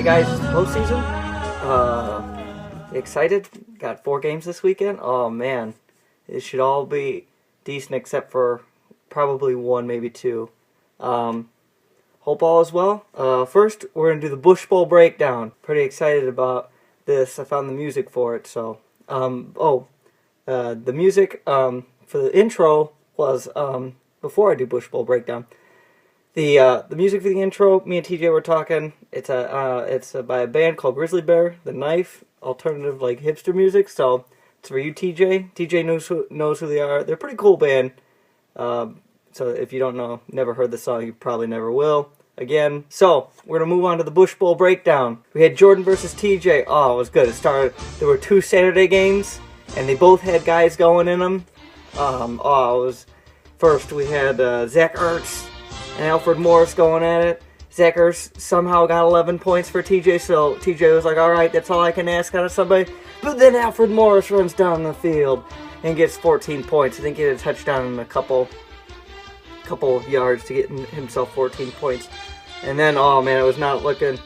Hey guys, it's the postseason. Excited? Got 4 games this weekend. Oh man, it should all be decent except for probably 1, maybe 2. Hope all is well. First, we're gonna do the Bush Bowl breakdown. Pretty excited about this. I found the music for it. So, the music for the intro was before I do Bush Bowl breakdown. The music for the intro, me and TJ were talking. It's by a band called Grizzly Bear, The Knife, alternative like hipster music. So it's for you, TJ. TJ knows who they are. They're a pretty cool band. So if you don't know, never heard the song, you probably never will. Again, so we're gonna move on to the Bush Bowl breakdown. We had Jordan versus TJ. Oh, it was good. It started. There were 2 Saturday games, and they both had guys going in them. It was first we had Zach Ertz and Alfred Morris going at it. Zach Ertz somehow got 11 points for TJ, so TJ was like, alright, that's all I can ask out of somebody. But then Alfred Morris runs down the field and gets 14 points. I think he had a touchdown in a couple of yards to get himself 14 points. And then, oh man, it was not looking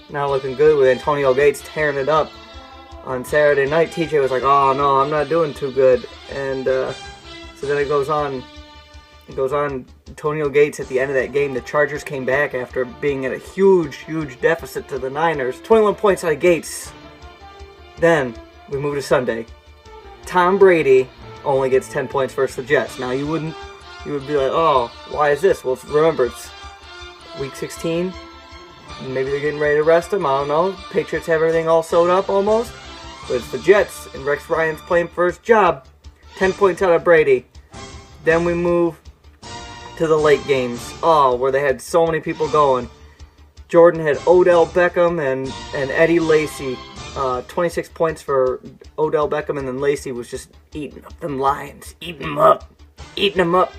good with Antonio Gates tearing it up on Saturday night. TJ was like, oh no, I'm not doing too good. And so then it goes on. Antonio Gates at the end of that game, the Chargers came back after being at a huge deficit to the Niners. 21 points out of Gates. Then we move to Sunday. Tom Brady only gets 10 points versus the Jets. Now you would be like, oh, why is this? Well, remember, it's week 16. Maybe they're getting ready to rest him. I don't know. Patriots have everything all sewed up almost. But it's the Jets, and Rex Ryan's playing for his job. 10 points out of Brady. Then we move to the late games. Where they had so many people going. Jordan had Odell Beckham and Eddie Lacy. 26 points for Odell Beckham, and then Lacy was just eating up them Lions. Eating them up.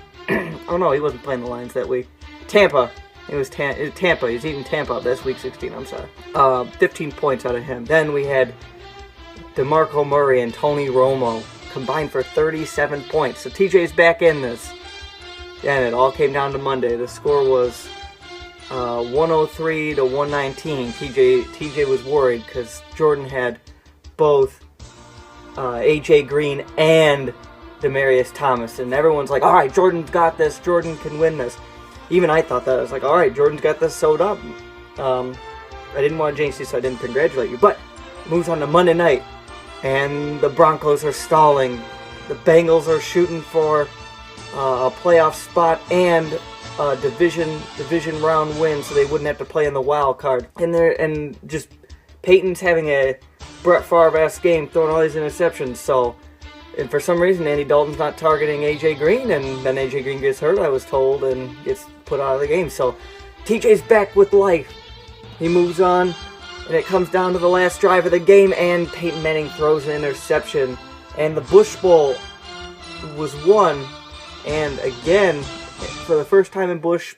Oh no, he wasn't playing the Lions that week. Tampa. It was Tampa. He's eating Tampa up. That's week 16, I'm sorry. 15 points out of him. Then we had DeMarco Murray and Tony Romo combined for 37 points. So TJ's back in this. And it all came down to Monday. The score was 103 to 119. TJ was worried because Jordan had both AJ Green and Demaryius Thomas, and everyone's like, all right, Jordan's got this. Jordan can win this. Even I thought that. I was like, all right, Jordan's got this sewed up. I didn't want to jinx you, so I didn't congratulate you. But moves on to Monday night, and the Broncos are stalling. The Bengals are shooting for a playoff spot and a division round win, so they wouldn't have to play in the wild card. And just Peyton's having a Brett Favre-esque game, throwing all these interceptions. So, and for some reason, Andy Dalton's not targeting AJ Green, and then AJ Green gets hurt, I was told, and gets put out of the game. So TJ's back with life. He moves on, and it comes down to the last drive of the game, and Peyton Manning throws an interception, and the Bush Bowl was won. And again, for the first time in Bush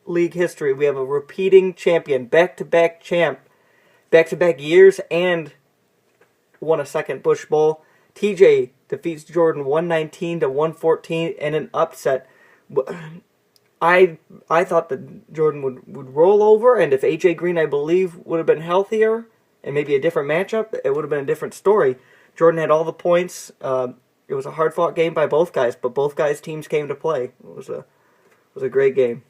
League history, we have a repeating champion, back-to-back champ, back-to-back years, and won a second Bush Bowl. TJ defeats Jordan 119 to 114 in an upset. I thought that Jordan would roll over, and if AJ Green, I believe, would have been healthier and maybe a different matchup, it would have been a different story. Jordan had all the points. It was a hard-fought game by both guys, but both guys' teams came to play. It was a great game.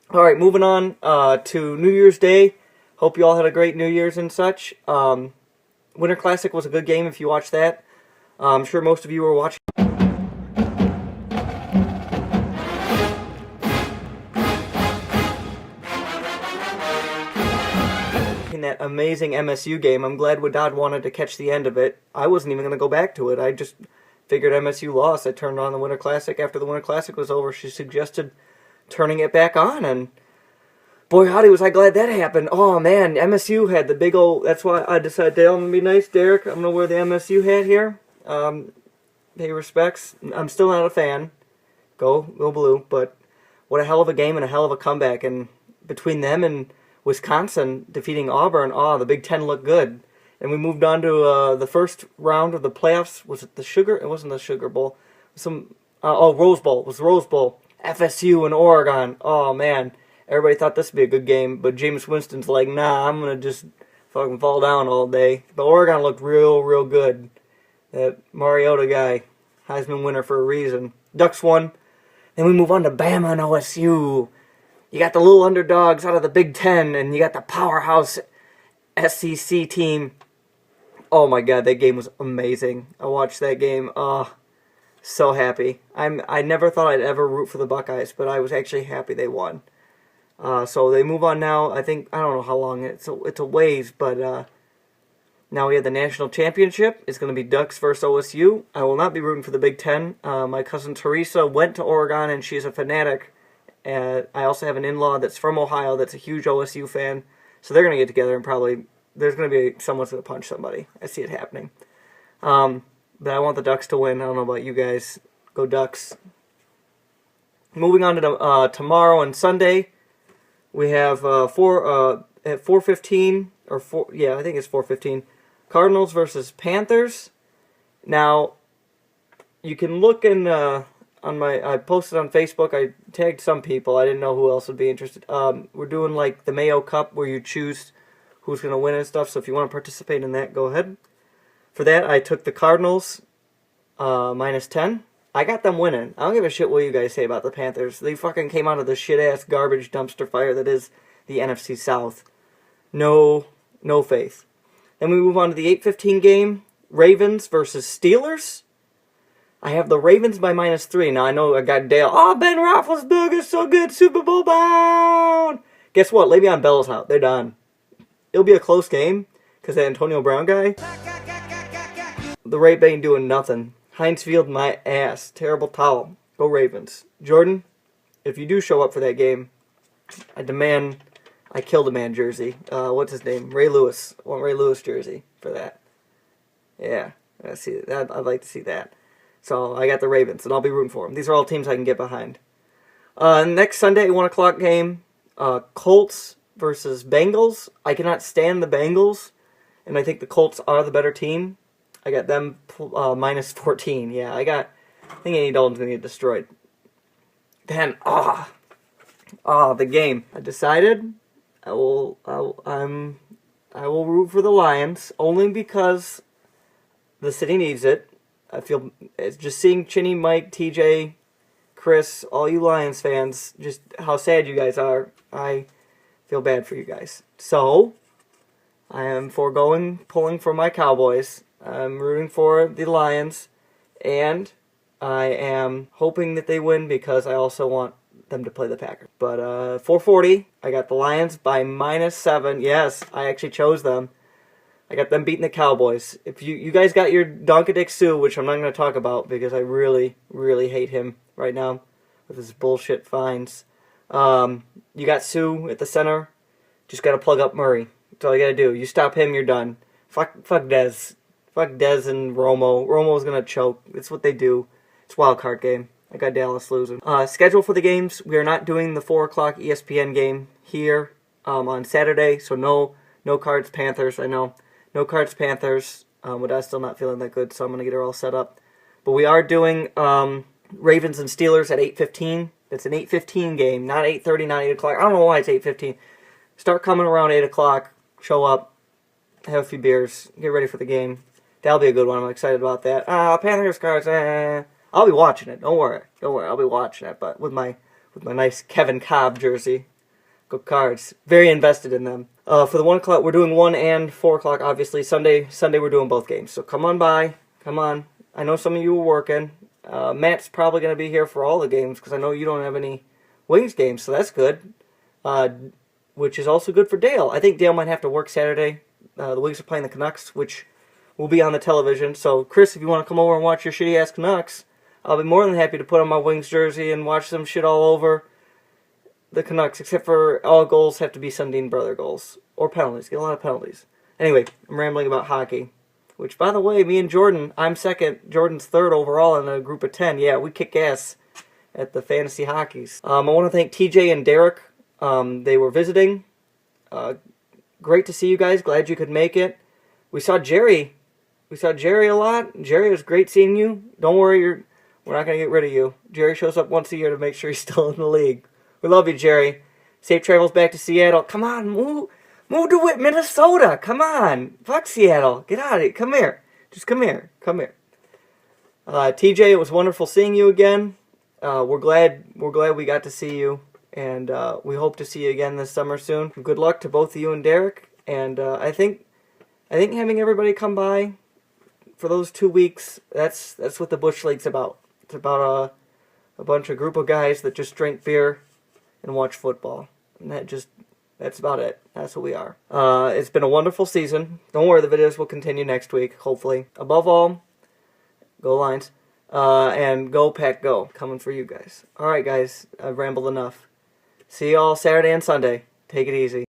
All right, moving on to New Year's Day. Hope you all had a great New Year's and such. Winter Classic was a good game if you watched that. I'm sure most of you were watching. That amazing MSU game. I'm glad Wadad wanted to catch the end of it. I wasn't even going to go back to it. I just figured MSU lost. I turned on the Winter Classic. After the Winter Classic was over, she suggested turning it back on, and boy howdy was I glad that happened. Oh man, MSU had the big old, that's why I decided, Dale, I'm going to be nice. Derek, I'm going to wear the MSU hat here. Pay respects. I'm still not a fan. Go Blue, but what a hell of a game and a hell of a comeback, and between them and Wisconsin defeating Auburn, the Big Ten looked good. And we moved on to the first round of the playoffs. Was it the Sugar? It wasn't the Sugar Bowl. Rose Bowl. It was the Rose Bowl. FSU and Oregon. Oh, man. Everybody thought this would be a good game, but Jameis Winston's like, nah, I'm fucking fall down all day. But Oregon looked real good. That Mariota guy, Heisman winner for a reason. Ducks won. Then we move on to Bama and OSU. You got the little underdogs out of the Big Ten, and you got the powerhouse SEC team. Oh my God, that game was amazing. I watched that game. So happy. I never thought I'd ever root for the Buckeyes, but I was actually happy they won. So they move on now. I don't know how long it's a ways, but now we have the national championship. It's going to be Ducks versus OSU. I will not be rooting for the Big Ten. My cousin Teresa went to Oregon, and she's a fanatic. And I also have an in-law that's from Ohio that's a huge OSU fan. So they're going to get together and probably there's going to be someone's going to punch somebody. I see it happening. But I want the Ducks to win. I don't know about you guys. Go Ducks. Moving on to tomorrow and Sunday, we have at 4:15 or I think it's 4:15. Cardinals versus Panthers. Now, you can look in I posted on Facebook. I tagged some people. I didn't know who else would be interested. We're doing like the Mayo Cup where you choose who's going to win and stuff. So if you want to participate in that, go ahead. For that, I took the Cardinals -10. I got them winning. I don't give a shit what you guys say about the Panthers. They fucking came out of the shit-ass garbage dumpster fire that is the NFC South. No faith. Then we move on to the 8:15 game. Ravens versus Steelers. I have the Ravens by -3. Now, I know I got Dale. Oh, Ben Roethlisberger is so good. Super Bowl bound. Guess what? Le'Veon Bell's out. They're done. It'll be a close game because that Antonio Brown guy. The Ravens ain't doing nothing. Heinz Field, my ass. Terrible towel. Go Ravens. Jordan, if you do show up for that game, I demand I kill the man jersey. What's his name? Ray Lewis. I want Ray Lewis jersey for that. Yeah, I see that. I'd like to see that. So I got the Ravens, and I'll be rooting for them. These are all teams I can get behind. Next Sunday, 1 o'clock game, Colts versus Bengals. I cannot stand the Bengals, and I think the Colts are the better team. I got them -14. Yeah, I think Andy Dalton's going to get destroyed. Then, the game. I decided I will root for the Lions, only because the city needs it. I feel it's just seeing Chinny, Mike, TJ, Chris, all you Lions fans, just how sad you guys are. I feel bad for you guys. So, I am pulling for my Cowboys. I'm rooting for the Lions, and I am hoping that they win because I also want them to play the Packers. But 4:40, I got the Lions by -7. Yes, I actually chose them. I got them beating the Cowboys. If you guys got your Donkadick Sue, which I'm not going to talk about because I really, really hate him right now with his bullshit fines. You got Sue at the center. Just got to plug up Murray. That's all you got to do. You stop him, you're done. Fuck Dez. Fuck Dez and Romo. Romo's going to choke. It's what they do. It's a wild card game. I got Dallas losing. Schedule for the games. We are not doing the 4 o'clock ESPN game here on Saturday. So no Cards Panthers. I know. No Cards Panthers. But I'm still not feeling that good, so I'm going to get her all set up. But we are doing Ravens and Steelers at 8:15. It's an 8:15 game, not 8:30, not 8 o'clock. I don't know why it's 8:15. Start coming around 8 o'clock. Show up. Have a few beers. Get ready for the game. That'll be a good one. I'm excited about that. Panthers Cards. I'll be watching it. Don't worry. I'll be watching it. But with my nice Kevin Cobb jersey. Go Cards. Very invested in them. For the 1 o'clock, we're doing 1 and 4 o'clock, obviously. Sunday, we're doing both games. So come on by. Come on. I know some of you are working. Matt's probably going to be here for all the games because I know you don't have any Wings games, so that's good. Which is also good for Dale. I think Dale might have to work Saturday. The Wings are playing the Canucks, which will be on the television. So, Chris, if you want to come over and watch your shitty-ass Canucks, I'll be more than happy to put on my Wings jersey and watch some shit all over the Canucks, except for all goals have to be Sundin brother goals. Or penalties. Get a lot of penalties. Anyway, I'm rambling about hockey. Which, by the way, me and Jordan, I'm second, Jordan's third overall in a group of 10. Yeah, we kick ass at the fantasy hockeys. I want to thank TJ and Derek. They were visiting. Great to see you guys. Glad you could make it. We saw Jerry. A lot. Jerry, it was great seeing you. Don't worry, we're not going to get rid of you. Jerry shows up once a year to make sure he's still in the league. We love you, Jerry. Safe travels back to Seattle. Come on, Move to Minnesota. Come on. Fuck Seattle. Get out of here. Come here. Just come here. Come here. TJ, it was wonderful seeing you again. We're glad we got to see you, and we hope to see you again this summer soon. Good luck to both of you and Derek. And I think having everybody come by for those 2 weeks, that's what the Bush League's about. It's about a bunch of group of guys that just drink beer and watch football. And that's about it. That's what we are. It's been a wonderful season. Don't worry, the videos will continue next week, hopefully. Above all, go Lions. And go Pack Go. Coming for you guys. Alright guys, I've rambled enough. See y'all Saturday and Sunday. Take it easy.